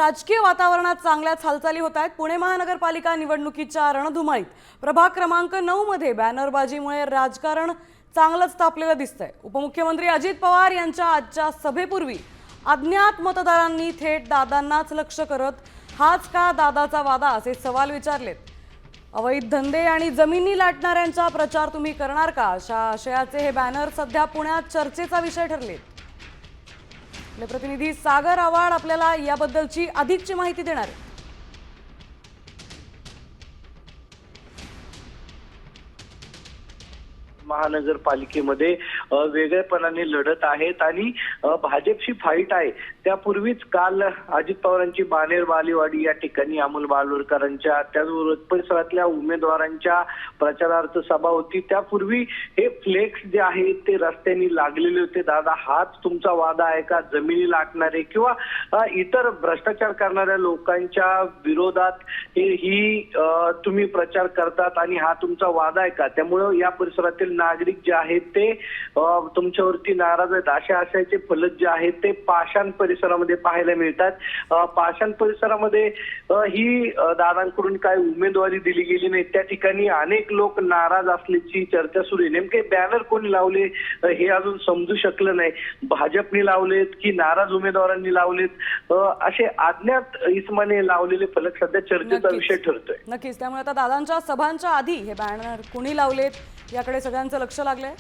राजकीय वातावरणात चांगल्याच हालचाली होत आहेत। पुणे महानगरपालिका निवडणुकीच्या रणधुमाळीत प्रभाग क्रमांक 9 मध्ये बॅनरबाजीमुळे राजकारण चांगलंच तापलेलं दिसतंय। उपमुख्यमंत्री अजित पवार यांच्या आजच्या सभेपूर्वी अज्ञात मतदारांनी थेट दादांनाच लक्ष करत हाच का दादाचा वादा असे सवाल विचारलेत। अवैध धंदे आणि जमिनी लाटणाऱ्यांचा प्रचार तुम्ही करणार का अशा आशयाचे हे बॅनर सध्या पुण्यात चर्चेचा विषय ठरले। आपले प्रतिनिधी सागर आवाड आपल्याला याबद्दलची अधिकची माहिती देणार आहेत। महानगरपालिकेमध्ये वेगळेपणाने लढत आहेत आणि भाजपची फाईट आहे। त्यापूर्वीच काल अजित पवारांची बाणेर बालेवाडी या ठिकाणी अमोल बालोरकरांच्या त्याचबरोबर परिसरातल्या उमेदवारांच्या प्रचारार्थ सभा होती। त्यापूर्वी हे फ्लेक्स जे आहेत ते रस्त्याने लागलेले होते। दादा हाच तुमचा वादा आहे का? जमिनी लाटणारे किंवा इतर भ्रष्टाचार करणाऱ्या लोकांच्या विरोधात ही तुम्ही प्रचार करतात आणि हा तुमचा वादा आहे का? त्यामुळे या परिसरातील नागरिक जे आहेत ते तुमच्यावरती नाराज आहेत। अशा आशयाचे फलक जे आहेत ते पाषाण परिसरामध्ये पाहायला मिळतात। पाषाण परिसरामध्ये ही दादांकडून काय उमेदवारी दिली गेली नाही, त्या ठिकाणी अनेक लोक नाराज असल्याची चर्चा सुरू आहे। नेमके बॅनर कोणी लावले हे अजून समजू शकलं नाही। भाजपने लावलेत की नाराज उमेदवारांनी लावलेत, असे अज्ञात इसमाने लावलेले फलक सध्या चर्चेचा विषय ठरतोय। नक्कीच, त्यामुळे आता दादांच्या सभांच्या आधी हे बॅनर कोणी लावलेत याकडे सगळ्यांचं लक्ष लागलंय।